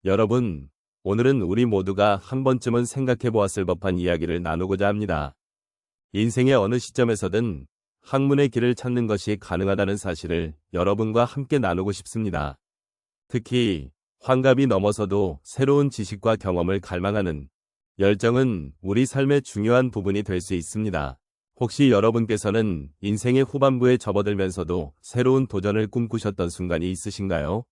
여러분, 오늘은 우리 모두가 한 번쯤은 생각해 보았을 법한 이야기를 나누고자 합니다. 인생의 어느 시점에서든 학문의 길을 찾는 것이 가능하다는 사실을 여러분과 함께 나누고 싶습니다. 특히 환갑이 넘어서도 새로운 지식과 경험을 갈망하는 열정은 우리 삶의 중요한 부분이 될 수 있습니다. 혹시 여러분께서는 인생의 후반부에 접어들면서도 새로운 도전을 꿈꾸셨던 순간이 있으신가요?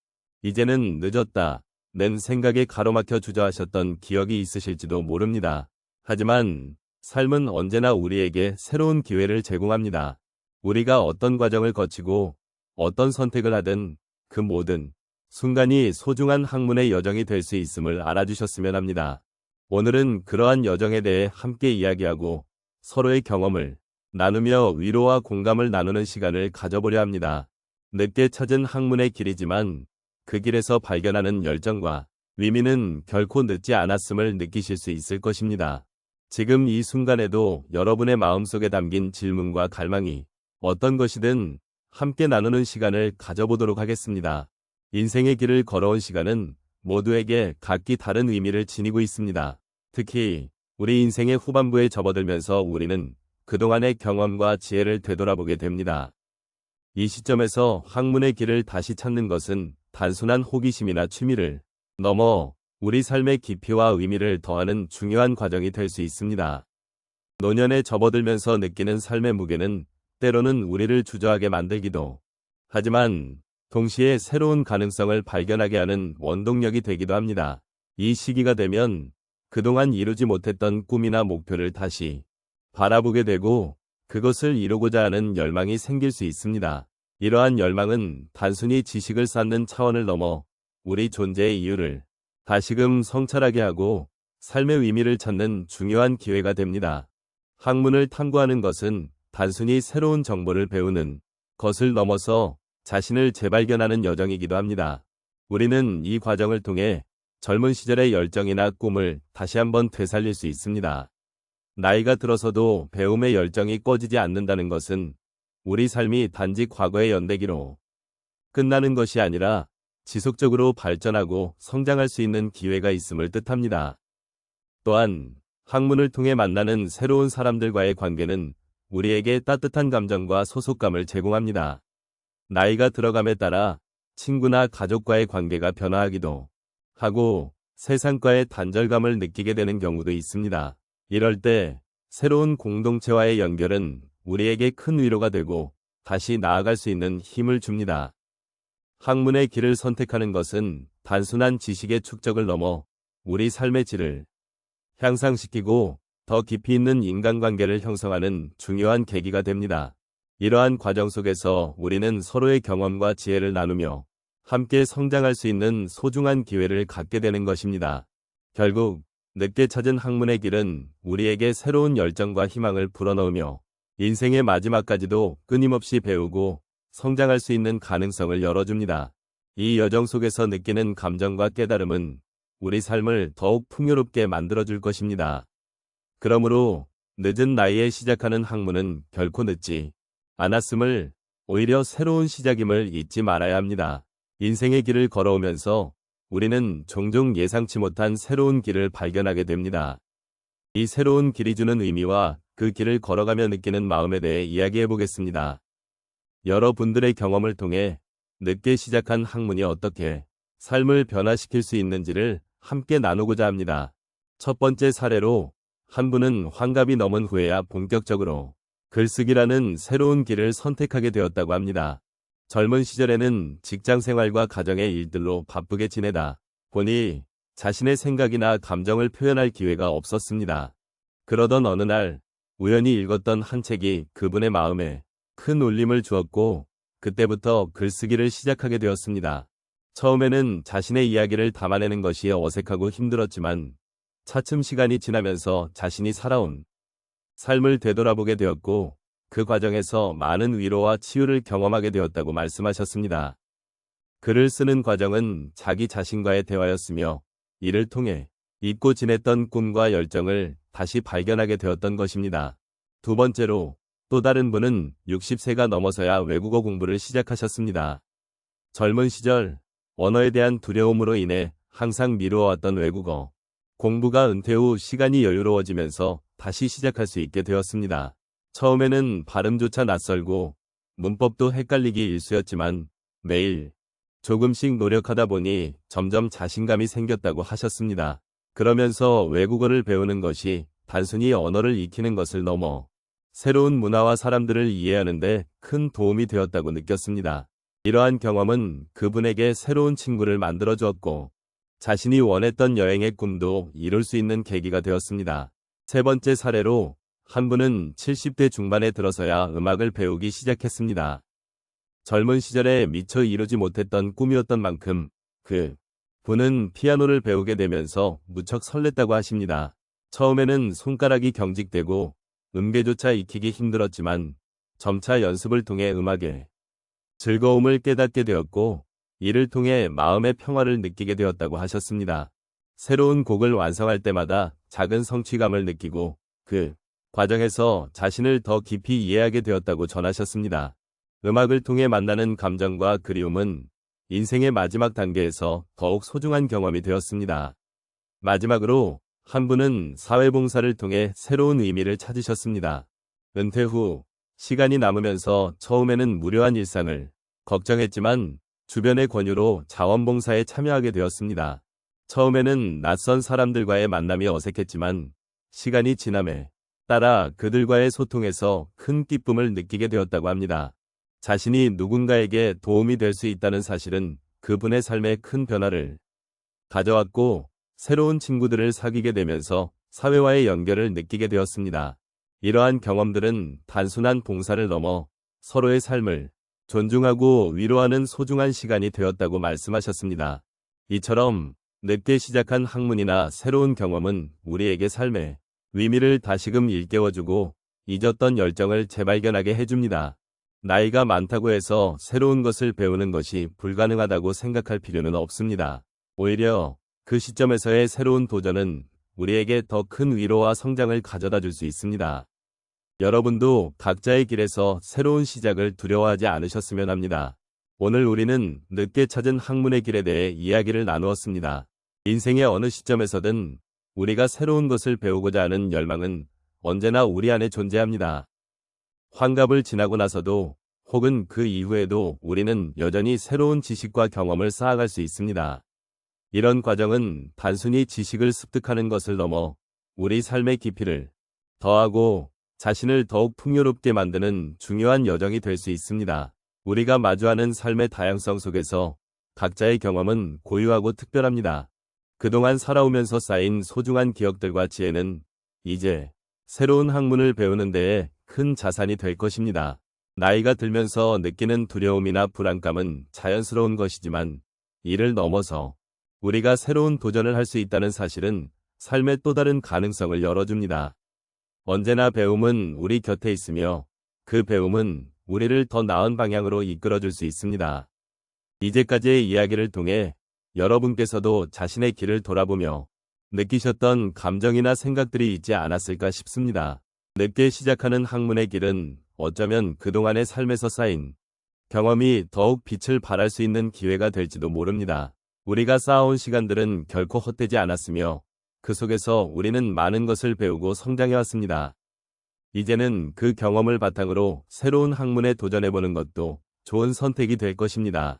이제는 늦었다 는 생각에 가로막혀 주저하셨던 기억이 있으실지도 모릅니다. 하지만 삶은 언제나 우리에게 새로운 기회를 제공합니다. 우리가 어떤 과정을 거치고 어떤 선택을 하든 그 모든 순간이 소중한 학문의 여정이 될 수 있음을 알아주셨으면 합니다. 오늘은 그러한 여정에 대해 함께 이야기하고 서로의 경험을 나누며 위로와 공감을 나누는 시간을 가져보려 합니다. 늦게 찾은 학문의 길이지만 그 길에서 발견하는 열정과 의미는 결코 늦지 않았음을 느끼실 수 있을 것입니다. 지금 이 순간에도 여러분의 마음속에 담긴 질문과 갈망이 어떤 것이든 함께 나누는 시간을 가져보도록 하겠습니다. 인생의 길을 걸어온 시간은 모두에게 각기 다른 의미를 지니고 있습니다. 특히 우리 인생의 후반부에 접어들면서 우리는 그동안의 경험과 지혜를 되돌아보게 됩니다. 이 시점에서 학문의 길을 다시 찾는 것은 단순한 호기심이나 취미를 넘어 우리 삶의 깊이와 의미를 더하는 중요한 과정이 될 수 있습니다. 노년에 접어들면서 느끼는 삶의 무게는 때로는 우리를 주저하게 만들기도 하지만 동시에 새로운 가능성을 발견하게 하는 원동력이 되기도 합니다. 이 시기가 되면 그동안 이루지 못했던 꿈이나 목표를 다시 바라보게 되고 그것을 이루고자 하는 열망이 생길 수 있습니다. 이러한 열망은 단순히 지식을 쌓는 차원을 넘어 우리 존재의 이유를 다시금 성찰하게 하고 삶의 의미를 찾는 중요한 기회가 됩니다. 학문을 탐구하는 것은 단순히 새로운 정보를 배우는 것을 넘어서 자신을 재발견하는 여정이기도 합니다. 우리는 이 과정을 통해 젊은 시절의 열정이나 꿈을 다시 한번 되살릴 수 있습니다. 나이가 들어서도 배움의 열정이 꺼지지 않는다는 것은 우리 삶이 단지 과거의 연대기로 끝나는 것이 아니라 지속적으로 발전하고 성장할 수 있는 기회가 있음을 뜻합니다. 또한 학문을 통해 만나는 새로운 사람들과의 관계는 우리에게 따뜻한 감정과 소속감을 제공합니다. 나이가 들어감에 따라 친구나 가족과의 관계가 변화하기도 하고 세상과의 단절감을 느끼게 되는 경우도 있습니다. 이럴 때 새로운 공동체와의 연결은 우리에게 큰 위로가 되고 다시 나아갈 수 있는 힘을 줍니다. 학문의 길을 선택하는 것은 단순한 지식의 축적을 넘어 우리 삶의 질을 향상시키고 더 깊이 있는 인간관계를 형성하는 중요한 계기가 됩니다. 이러한 과정 속에서 우리는 서로의 경험과 지혜를 나누며 함께 성장할 수 있는 소중한 기회를 갖게 되는 것입니다. 결국 늦게 찾은 학문의 길은 우리에게 새로운 열정과 희망을 불어넣으며 인생의 마지막까지도 끊임없이 배우고 성장할 수 있는 가능성을 열어줍니다. 이 여정 속에서 느끼는 감정과 깨달음은 우리 삶을 더욱 풍요롭게 만들어줄 것입니다. 그러므로 늦은 나이에 시작하는 학문은 결코 늦지 않았음을, 오히려 새로운 시작임을 잊지 말아야 합니다. 인생의 길을 걸어오면서 우리는 종종 예상치 못한 새로운 길을 발견하게 됩니다. 이 새로운 길이 주는 의미와 그 길을 걸어가며 느끼는 마음에 대해 이야기해 보겠습니다. 여러분들의 경험을 통해 늦게 시작한 학문이 어떻게 삶을 변화시킬 수 있는지를 함께 나누고자 합니다. 첫 번째 사례로 한 분은 환갑이 넘은 후에야 본격적으로 글쓰기라는 새로운 길을 선택하게 되었다고 합니다. 젊은 시절에는 직장 생활과 가정의 일들로 바쁘게 지내다 보니 자신의 생각이나 감정을 표현할 기회가 없었습니다. 그러던 어느 날 우연히 읽었던 한 책이 그분의 마음에 큰 울림을 주었고 그때부터 글쓰기를 시작하게 되었습니다. 처음에는 자신의 이야기를 담아내는 것이 어색하고 힘들었지만 차츰 시간이 지나면서 자신이 살아온 삶을 되돌아보게 되었고 그 과정에서 많은 위로와 치유를 경험하게 되었다고 말씀하셨습니다. 글을 쓰는 과정은 자기 자신과의 대화였으며 이를 통해 잊고 지냈던 꿈과 열정을 다시 발견하게 되었던 것입니다. 두 번째로 또 다른 분은 60세가 넘어서야 외국어 공부를 시작하셨습니다. 젊은 시절 언어에 대한 두려움으로 인해 항상 미루어왔던 외국어 공부가 은퇴 후 시간이 여유로워지면서 다시 시작할 수 있게 되었습니다. 처음에는 발음조차 낯설고 문법도 헷갈리기 일쑤였지만 매일 조금씩 노력하다 보니 점점 자신감이 생겼다고 하셨습니다. 그러면서 외국어를 배우는 것이 단순히 언어를 익히는 것을 넘어 새로운 문화와 사람들을 이해하는 데 큰 도움이 되었다고 느꼈습니다. 이러한 경험은 그분에게 새로운 친구를 만들어 주었고 자신이 원했던 여행의 꿈도 이룰 수 있는 계기가 되었습니다. 세 번째 사례로 한 분은 70대 중반에 들어서야 음악을 배우기 시작했습니다. 젊은 시절에 미처 이루지 못했던 꿈이었던 만큼 그 분은 피아노를 배우게 되면서 무척 설렜다고 하십니다. 처음에는 손가락이 경직되고 음계조차 익히기 힘들었지만 점차 연습을 통해 음악의 즐거움을 깨닫게 되었고 이를 통해 마음의 평화를 느끼게 되었다고 하셨습니다. 새로운 곡을 완성할 때마다 작은 성취감을 느끼고 그 과정에서 자신을 더 깊이 이해하게 되었다고 전하셨습니다. 음악을 통해 만나는 감정과 그리움은 인생의 마지막 단계에서 더욱 소중한 경험이 되었습니다. 마지막으로 한 분은 사회봉사를 통해 새로운 의미를 찾으셨습니다. 은퇴 후 시간이 남으면서 처음에는 무료한 일상을 걱정했지만 주변의 권유로 자원봉사에 참여하게 되었습니다. 처음에는 낯선 사람들과의 만남이 어색했지만 시간이 지남에 따라 그들과의 소통에서 큰 기쁨을 느끼게 되었다고 합니다. 자신이 누군가에게 도움이 될 수 있다는 사실은 그분의 삶에 큰 변화를 가져왔고 새로운 친구들을 사귀게 되면서 사회와의 연결을 느끼게 되었습니다. 이러한 경험들은 단순한 봉사를 넘어 서로의 삶을 존중하고 위로하는 소중한 시간이 되었다고 말씀하셨습니다. 이처럼 늦게 시작한 학문이나 새로운 경험은 우리에게 삶의 의미를 다시금 일깨워주고 잊었던 열정을 재발견하게 해줍니다. 나이가 많다고 해서 새로운 것을 배우는 것이 불가능하다고 생각할 필요는 없습니다. 오히려 그 시점에서의 새로운 도전은 우리에게 더 큰 위로와 성장을 가져다 줄 수 있습니다. 여러분도 각자의 길에서 새로운 시작을 두려워하지 않으셨으면 합니다. 오늘 우리는 늦게 찾은 학문의 길에 대해 이야기를 나누었습니다. 인생의 어느 시점에서든 우리가 새로운 것을 배우고자 하는 열망은 언제나 우리 안에 존재합니다. 환갑을 지나고 나서도 혹은 그 이후에도 우리는 여전히 새로운 지식과 경험을 쌓아갈 수 있습니다. 이런 과정은 단순히 지식을 습득하는 것을 넘어 우리 삶의 깊이를 더하고 자신을 더욱 풍요롭게 만드는 중요한 여정이 될 수 있습니다. 우리가 마주하는 삶의 다양성 속에서 각자의 경험은 고유하고 특별합니다. 그동안 살아오면서 쌓인 소중한 기억들과 지혜는 이제 새로운 학문을 배우는 데에 큰 자산이 될 것입니다. 나이가 들면서 느끼는 두려움이나 불안감은 자연스러운 것이지만 이를 넘어서 우리가 새로운 도전을 할 수 있다는 사실은 삶의 또 다른 가능성을 열어줍니다. 언제나 배움은 우리 곁에 있으며 그 배움은 우리를 더 나은 방향으로 이끌어줄 수 있습니다. 이제까지의 이야기를 통해 여러분께서도 자신의 길을 돌아보며 느끼셨던 감정이나 생각들이 있지 않았을까 싶습니다. 늦게 시작하는 학문의 길은 어쩌면 그동안의 삶에서 쌓인 경험이 더욱 빛을 발할 수 있는 기회가 될지도 모릅니다. 우리가 쌓아온 시간들은 결코 헛되지 않았으며 그 속에서 우리는 많은 것을 배우고 성장해왔습니다. 이제는 그 경험을 바탕으로 새로운 학문에 도전해보는 것도 좋은 선택이 될 것입니다.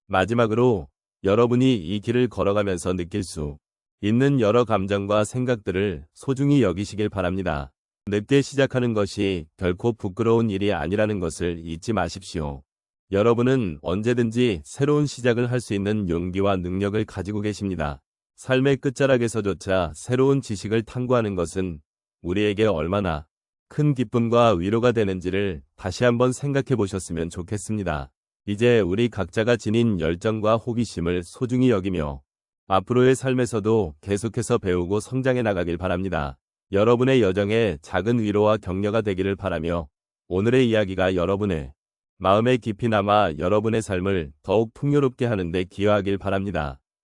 마지막으로 여러분이 이 길을 걸어가면서 느낄 수 있는 여러 감정과 생각들을 소중히 여기시길 바랍니다. 늦게 시작하는 것이 결코 부끄러운 일이 아니라는 것을 잊지 마십시오. 여러분은 언제든지 새로운 시작을 할 수 있는 용기와 능력을 가지고 계십니다. 삶의 끝자락에서조차 새로운 지식을 탐구하는 것은 우리에게 얼마나 큰 기쁨과 위로가 되는지를 다시 한번 생각해 보셨으면 좋겠습니다. 이제 우리 각자가 지닌 열정과 호기심을 소중히 여기며 앞으로의 삶에서도 계속해서 배우고 성장해 나가길 바랍니다. 여러분의 여정에 작은 위로와 격려가 되기를 바라며 오늘의 이야기가 여러분의 마음에 깊이 남아 여러분의 삶을 더욱 풍요롭게 하는 데 기여하길 바랍니다.